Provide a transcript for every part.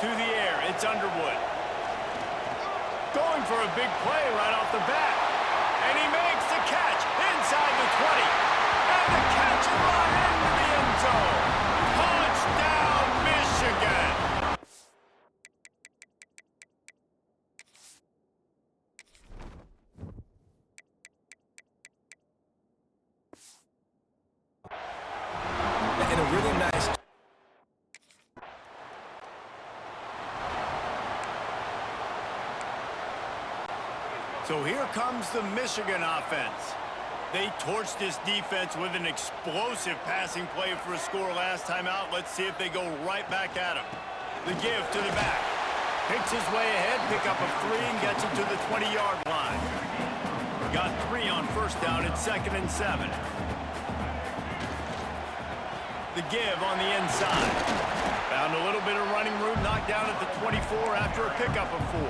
to the air. It's Underwood. Going for a big play right off the bat. And he makes the catch inside the 20. And the catch is right into the end zone. Touchdown, Michigan. And a really nice... So here comes the Michigan offense. They torched this defense with an explosive passing play for a score last time out. Let's see if they go right back at him. The give to the back. Picks his way ahead, pick up a 3, and gets it to the 20-yard line. Got 3 on first down. It's 2nd and 7. The give on the inside. Found a little bit of running room, knocked down at the 24 after a pickup of 4.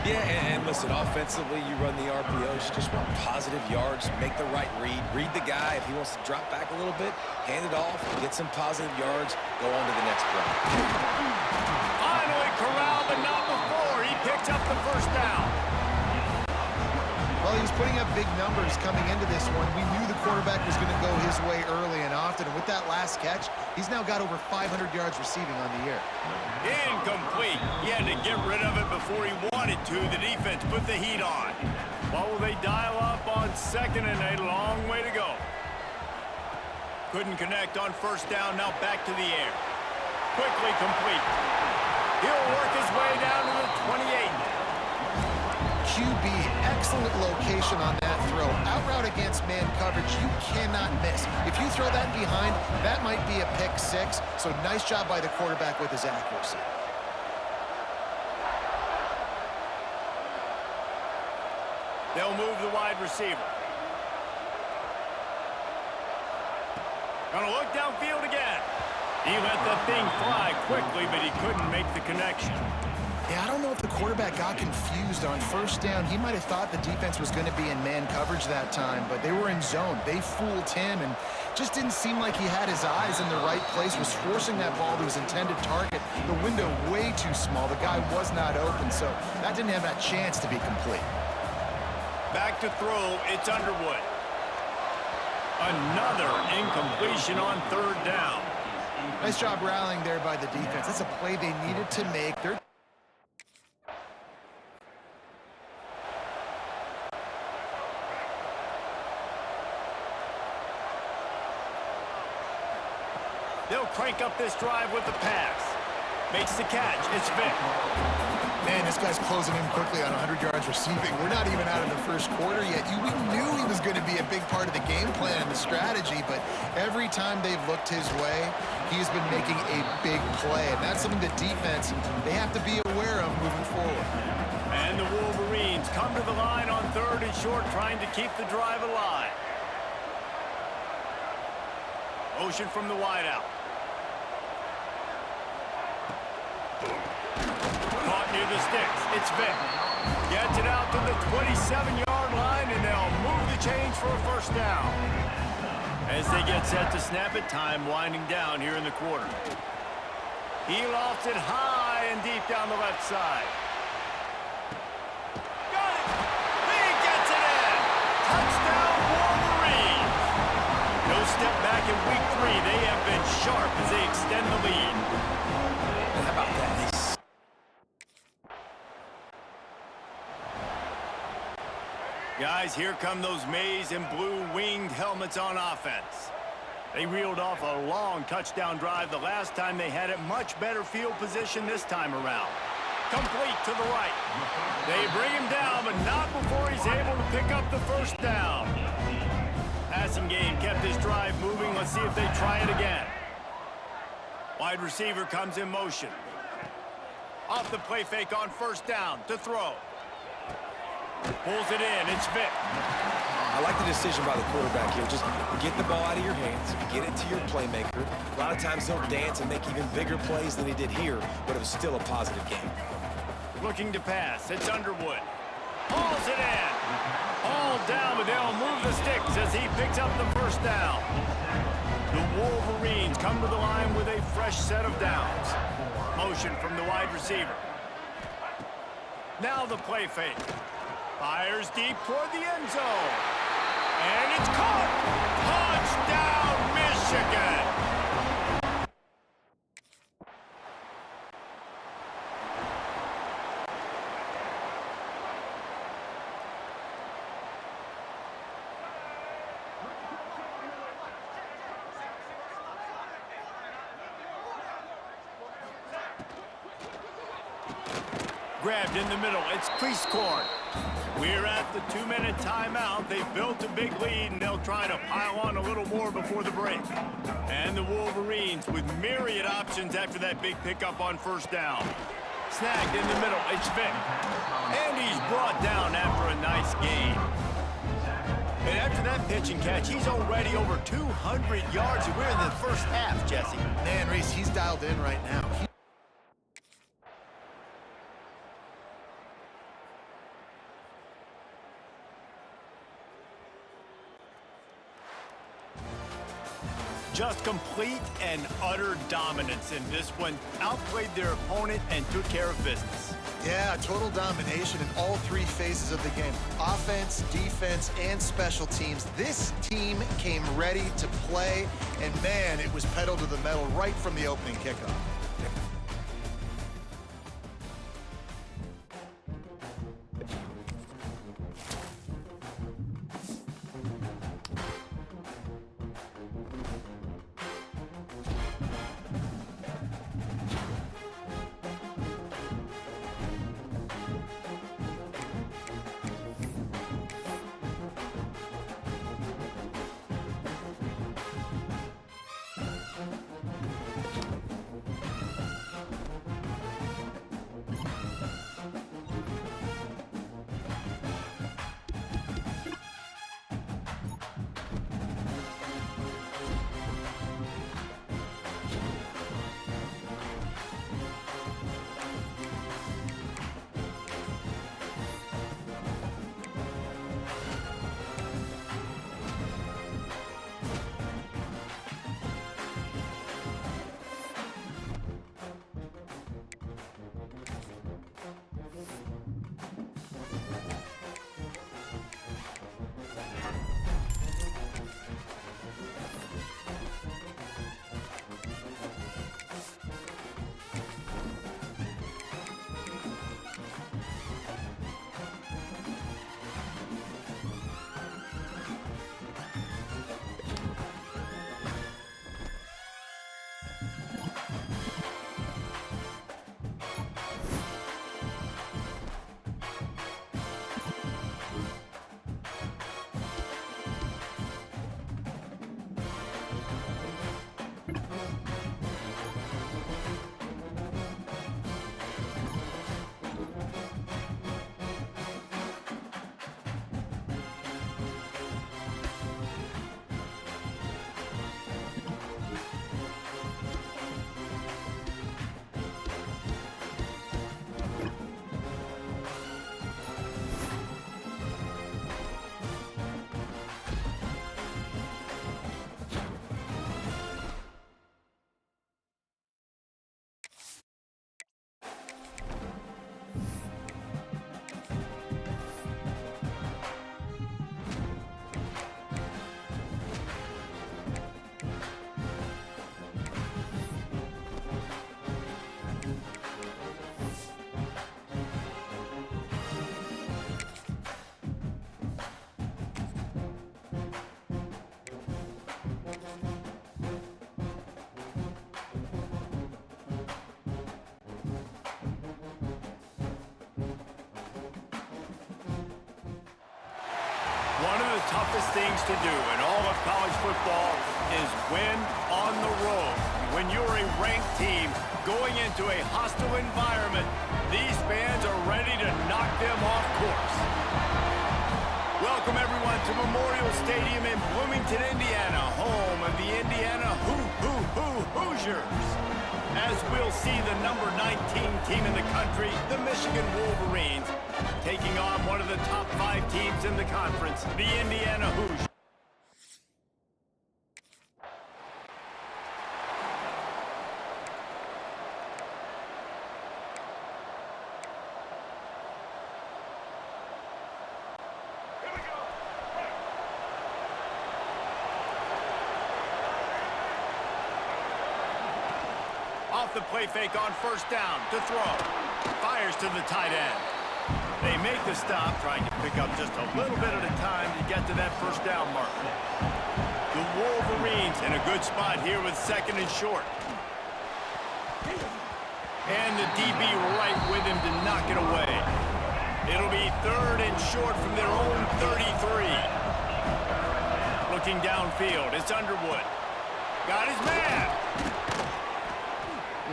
Yeah, and listen, offensively, you run the RPOs, you just want positive yards, make the right read the guy. If he wants to drop back a little bit, hand it off, get some positive yards, go on to the next play. Finally corralled, but not before. He picked up the first down. Well, he was putting up big numbers coming into this one. We knew the quarterback was going to go his way early and often. And with that last catch, he's now got over 500 yards receiving on the year. Incomplete. He had to get rid of it before he wanted to. The defense put the heat on. Well, will they dial up on 2nd and a long way to go? Couldn't connect on first down. Now back to the air. Quickly complete. He'll work his way down to the 28. QB, excellent location on that throw. Out route against man coverage, you cannot miss. If you throw that behind, that might be a pick 6. So nice job by the quarterback with his accuracy. They'll move the wide receiver. Gonna look downfield again. He let the thing fly quickly, but he couldn't make the connection. Yeah, I don't know if the quarterback got confused on first down. He might have thought the defense was going to be in man coverage that time, but they were in zone. They fooled him and just didn't seem like he had his eyes in the right place, was forcing that ball to his intended target. The window way too small. The guy was not open, so that didn't have that chance to be complete. Back to throw, it's Underwood. Another incompletion on 3rd down. Nice job rallying there by the defense. That's a play they needed to make. They'll crank up this drive with the pass. Makes the catch. It's Vick. Man, this guy's closing in quickly on 100 yards receiving. We're not even out of the first quarter yet. We knew he was going to be a big part of the game plan and the strategy, but every time they've looked his way, he's been making a big play. And that's something the defense, they have to be aware of moving forward. And the Wolverines come to the line on 3rd and short, trying to keep the drive alive. Motion from the wideout. Caught near the sticks. It's Vick. Gets it out to the 27-yard line, and they'll move the chains for a first down. As they get set to snap it, time winding down here in the quarter. He lofts it high and deep down the left side. Got it! He gets it in! Touchdown, Wolverines! No step back in week 3. They have been sharp as they extend the lead. How about that? Guys, here come those maize and blue winged helmets on offense. They reeled off a long touchdown drive the last time they had it. Much better field position this time around. Complete to the right. They bring him down, but not before he's able to pick up the first down. Passing game kept this drive moving. Let's see if they try it again. Wide receiver comes in motion. Off the play fake on first down to throw. Pulls it in. It's Vick. I like the decision by the quarterback here. Just get the ball out of your hands, get it to your playmaker. A lot of times he'll dance and make even bigger plays than he did here, but it was still a positive game. Looking to pass. It's Underwood. Hauls it in. Hauled down, but they'll move the sticks as he picks up the first down. The Wolverines come to the line with a fresh set of downs. Motion from the wide receiver. Now the play fake. Fires deep toward the end zone. And it's caught! Touchdown, Michigan! Grabbed in the middle. It's crease corn. We're at the 2-minute timeout. They've built a big lead, and they'll try to pile on a little more before the break. And the Wolverines with myriad options after that big pickup on first down. Snagged in the middle. It's Vick. And he's brought down after a nice gain. And after that pitch and catch, he's already over 200 yards, and we're in the first half, Jesse. Man, Reese, he's dialed in right now. Just complete and utter dominance in this one. Outplayed their opponent and took care of business. Yeah, total domination in all three phases of the game. Offense, defense, and special teams. This team came ready to play, and man, it was pedal to the metal right from the opening kickoff. One of the toughest things to do in all of college football is win on the road. When you're a ranked team going into a hostile environment, these fans are ready to knock them off course. Welcome, everyone, to Memorial Stadium in Bloomington, Indiana, home of the Indiana Hoosiers. As we'll see the number 19 team in the country, the Michigan Wolverines, taking on one of the top 5 teams in the conference, the Indiana Hoosiers. Off the play fake on first down to throw. Fires to the tight end. They make the stop, trying to pick up just a little bit at a time to get to that first down marker. The Wolverines in a good spot here with second and short. And the DB right with him to knock it away. It'll be third and short from their own 33. Looking downfield, it's Underwood. Got his man.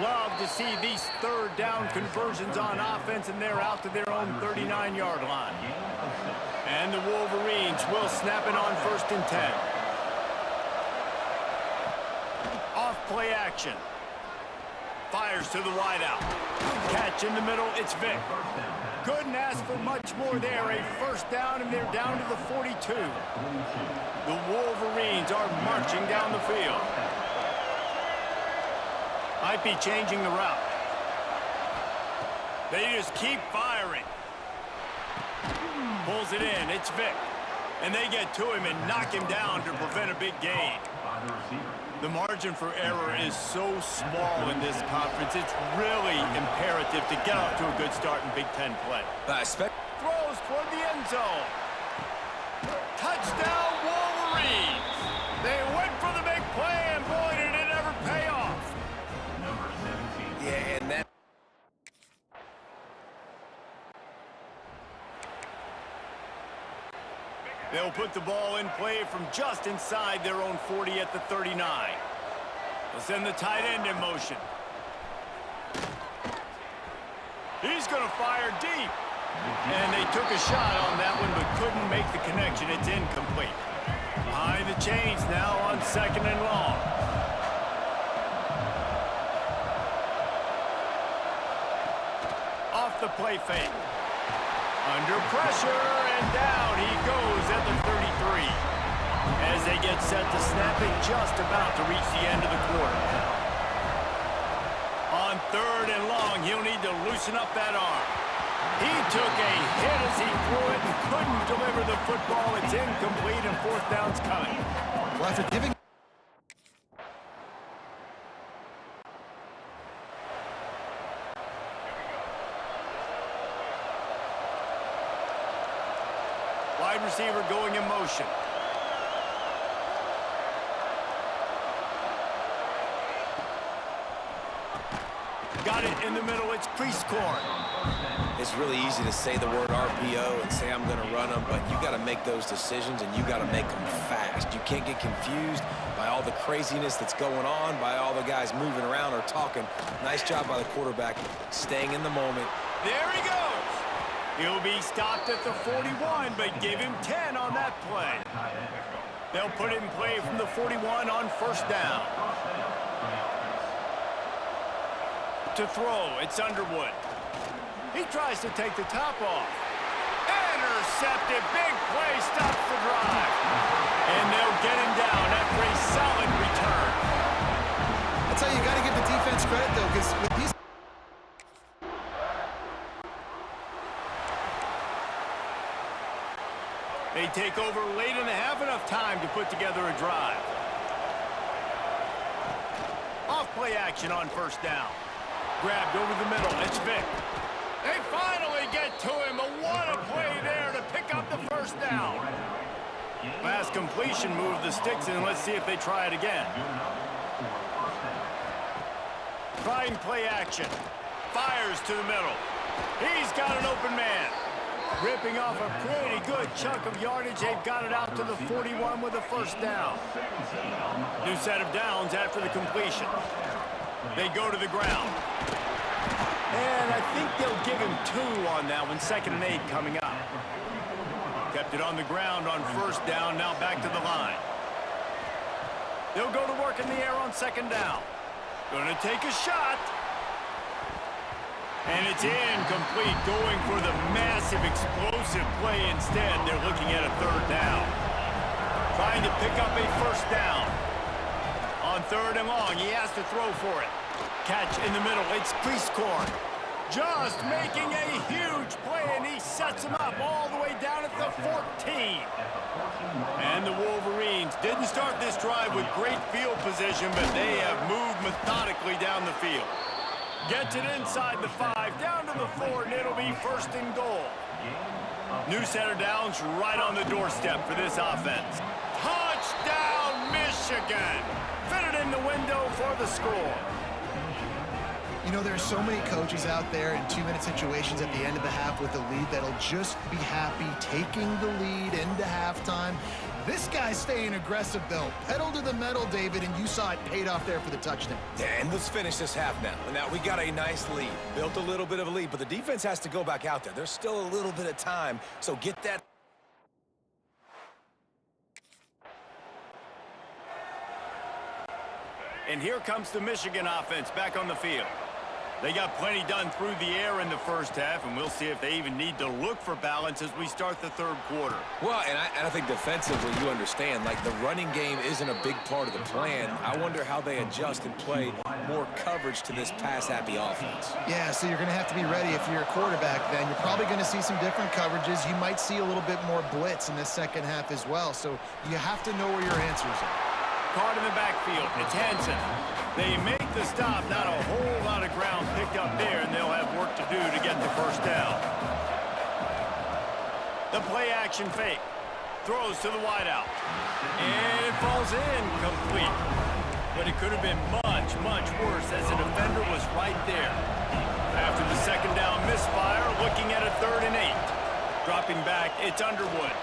Love to see these third down conversions on offense, and they're out to their own 39-yard line. And the Wolverines will snap it on first and 10. Off play action. Fires to the wideout. Catch in the middle, it's Vick. Couldn't ask for much more there. A first down, and they're down to the 42. The Wolverines are marching down the field. Might be changing the route. They just keep firing. Pulls it in, it's Vick. And they get to him and knock him down to prevent a big gain. The margin for error is so small in this conference. It's really imperative to get off to a good start in Big Ten play. Throws toward the end zone. Touchdown, Wolverines! They went for the big play, and boy, did it ever pay off. Yeah, and that... They'll put the ball in play from just inside their own 40 at the 39. They'll send the tight end in motion. He's going to fire deep. And they took a shot on that one, but couldn't make the connection. It's incomplete. Behind the chains now on second and long. Off the play fake. Under pressure, and down he goes at the 33. As they get set to snap it, just about to reach the end of the quarter. On third and long, he'll need to loosen up that arm. He took a hit as he threw it and couldn't deliver the football. It's incomplete, and fourth down's coming. Well, after giving... Wide receiver going in motion. Got it in the middle. It's Priestcorn. It's really easy to say the word RPO and say I'm going to run them, but you got to make those decisions, and you got to make them fast. You can't get confused by all the craziness that's going on, by all the guys moving around or talking. Nice job by the quarterback staying in the moment. There he goes. He'll be stopped at the 41, but give him 10 on that play. They'll put it in play from the 41 on first down. To throw, it's Underwood. He tries to take the top off. Intercepted, big play, stops the drive. And they'll get him down after a solid return. I'll tell you, you got to give the defense credit, though, because with these... They take over late and have enough time to put together a drive. Off play action on first down. Grabbed over the middle, it's Vick. They finally get to him. What a play there to pick up the first down. Last completion moved the sticks in. Let's see if they try it again. Trying play action. Fires to the middle. He's got an open man. Ripping off a pretty good chunk of yardage. They've got it out to the 41 with a first down. New set of downs after the completion. They go to the ground. And I think they'll give him 2 on that one. 2nd and 8 coming up. Kept it on the ground on first down. Now back to the line. They'll go to work in the air on 2nd down. Going to take a shot. And it's incomplete, going for the massive explosive play instead. They're looking at a 3rd down. Trying to pick up a first down. On 3rd and long, he has to throw for it. Catch in the middle, it's Priestcorn. just making a huge play, and he sets him up all the way down at the 14. And the Wolverines didn't start this drive with great field position, but they have moved methodically down the field. Gets it inside the 5, down to the 4, and it'll be first and goal. New set of downs right on the doorstep for this offense. Touchdown, Michigan! Fitted in the window for the score. You know, there's so many coaches out there in 2-minute situations at the end of the half with a lead that'll just be happy taking the lead into halftime. This guy's staying aggressive, though. Pedal to the metal, David, and you saw it paid off there for the touchdown. Yeah, and let's finish this half now. Now, we got a nice lead. Built a little bit of a lead, but the defense has to go back out there. There's still a little bit of time, so get that. And here comes the Michigan offense back on the field. They got plenty done through the air in the first half, and we'll see if they even need to look for balance as we start the third quarter. Well, and I think defensively, you understand, like, the running game isn't a big part of the plan. I wonder how they adjust and play more coverage to this pass-happy offense. Yeah, so you're going to have to be ready if you're a quarterback then. You're probably going to see some different coverages. You might see a little bit more blitz in the second half as well, so you have to know where your answers are. Caught in the backfield. It's Hansen. They make the stop. Not a whole lot of ground picked up there, and they'll have work to do to get the first down. The play-action fake. Throws to the wideout. And it falls in complete. But it could have been much, much worse as the defender was right there. After the second down misfire, looking at a 3rd and 8. Dropping back, it's Underwood.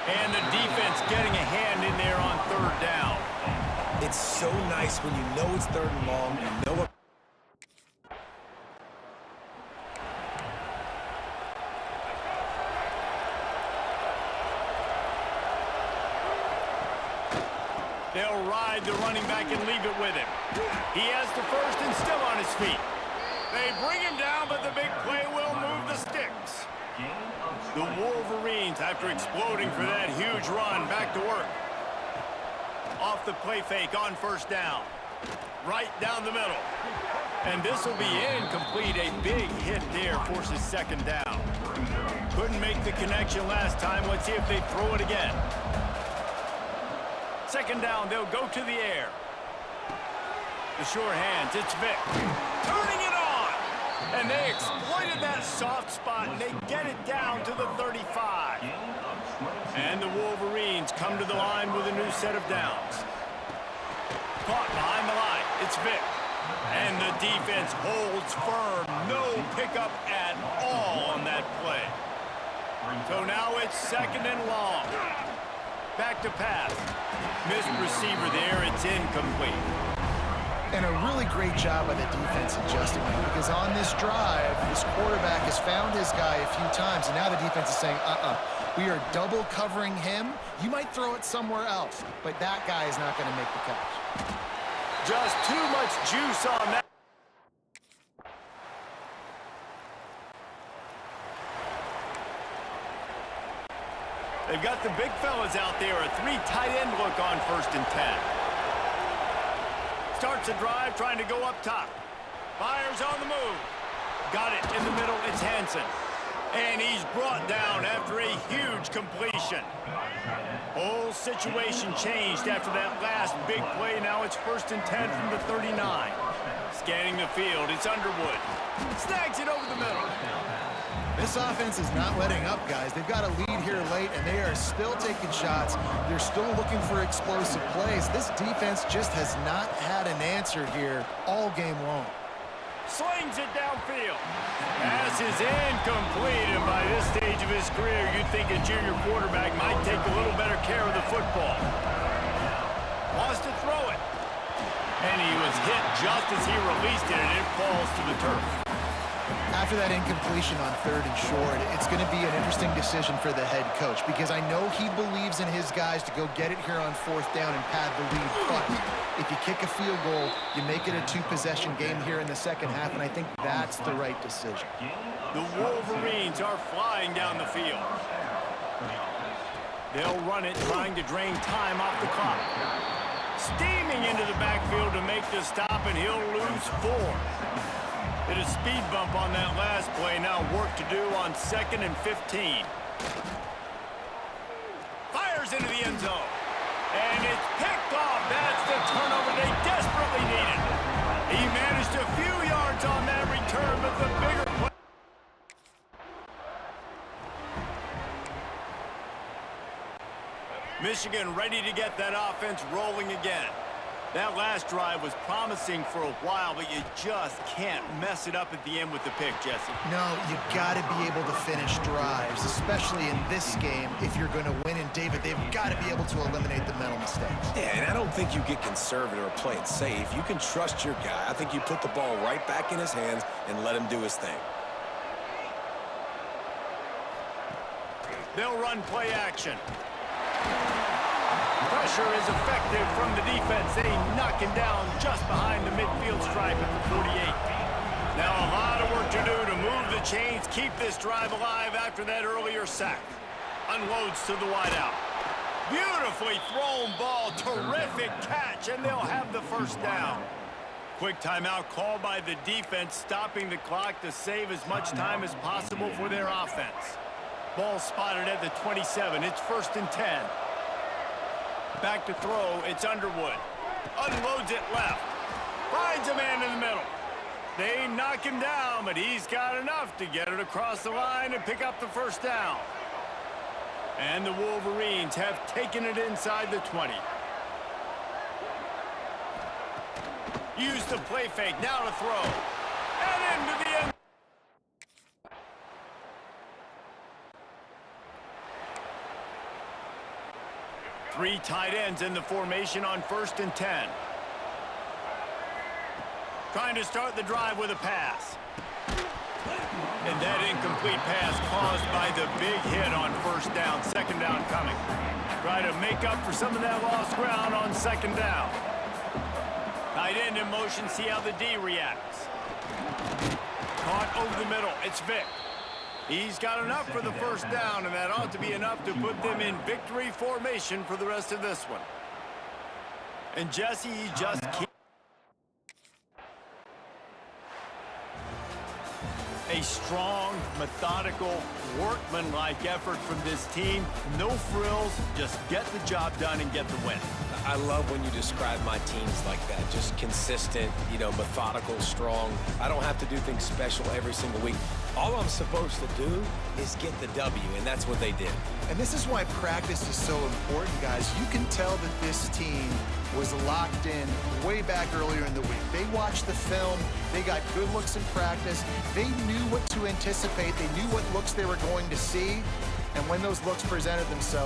And the defense getting a hand in there on 3rd down. It's so nice when you know it's 3rd and long, you know what. They'll ride the running back and leave it with him. He has the first and still on his feet. They bring him down, but the big play will move the sticks. The Wolverines, after exploding for that huge run, back to work. Off the play fake on 1st down. Right down the middle. And this will be incomplete. A big hit there forces 2nd down. Couldn't make the connection last time. Let's see if they throw it again. 2nd down, they'll go to the air. The sure hands, it's Vick. Turning it on! And they exploited that soft spot, and they get it down to the 35. And the Wolverines come to the line with a new set of downs. Caught behind the line, it's Vick. And the defense holds firm. No pickup at all on that play. So now it's 2nd and long. Back to pass. Missed receiver there, it's incomplete. And a really great job by the defense adjusting, because on this drive, this quarterback has found his guy a few times, and now the defense is saying, we are double covering him. You might throw it somewhere else, but that guy is not going to make the catch. Just too much juice on that. They've got the big fellas out there, a 3 tight end look on 1st and 10. Starts a drive, trying to go up top. Fires on the move. Got it in the middle, it's Hansen. And he's brought down after a huge completion. Whole situation changed after that last big play. Now it's 1st and 10 from the 39. Scanning the field, it's Underwood. Snags it over the middle. This offense is not letting up, guys. They've got a lead here late, and they are still taking shots. They're still looking for explosive plays. This defense just has not had an answer here all game long. Slings it downfield. Pass is incomplete, and by this stage of his career, you'd think a junior quarterback might take a little better care of the football. Wants to throw it. And he was hit just as he released it, and it falls to the turf. After that incompletion on 3rd and short, it's going to be an interesting decision for the head coach, because I know he believes in his guys to go get it here on 4th down and pad the lead. But if you kick a field goal, you make it a 2-possession game here in the second half, and I think that's the right decision. The Wolverines are flying down the field. They'll run it, trying to drain time off the clock. Steaming into the backfield to make the stop, and he'll lose 4. Hit a speed bump on that last play. Now work to do on 2nd and 15. Fires into the end zone. And it's picked off. That's the turnover they desperately needed. He managed a few yards on that return, but the bigger play. Michigan ready to get that offense rolling again. That last drive was promising for a while, but you just can't mess it up at the end with the pick, Jesse. No, you got to be able to finish drives, especially in this game. If you're going to win, and David, they've got to be able to eliminate the mental mistakes. Yeah, and I don't think you get conservative or play it safe. You can trust your guy. I think you put the ball right back in his hands and let him do his thing. They'll run play action. Pressure is effective from the defense. They knock him down just behind the midfield stripe at the 48. Now a lot of work to do to move the chains, keep this drive alive after that earlier sack. Unloads to the wideout. Beautifully thrown ball, terrific catch, and they'll have the first down. Quick timeout called by the defense, stopping the clock to save as much time as possible for their offense. Ball spotted at the 27. It's 1st and 10. Back to throw, it's Underwood. Unloads it left. Finds a man in the middle. They knock him down, but he's got enough to get it across the line and pick up the first down. And the Wolverines have taken it inside the 20. Use the play fake, now to throw. And into the end. Three tight ends in the formation on 1st and 10. Trying to start the drive with a pass. And that incomplete pass caused by the big hit on 1st down. 2nd down coming. Try to make up for some of that lost ground on 2nd down. Tight end in motion, see how the D reacts. Caught over the middle, it's Vick. He's got enough for the first down, and that ought to be enough to put them in victory formation for the rest of this one. And Jesse, he just keeps a strong, methodical, workmanlike effort from this team. No frills, just get the job done and get the win. I love when you describe my teams like that. Just consistent, methodical, strong. I don't have to do things special every single week. All I'm supposed to do is get the W, and that's what they did. And this is why practice is so important, guys. You can tell that this team was locked in way back earlier in the week. They watched the film. They got good looks in practice. They knew what to anticipate. They knew what looks they were going to see. And when those looks presented themselves,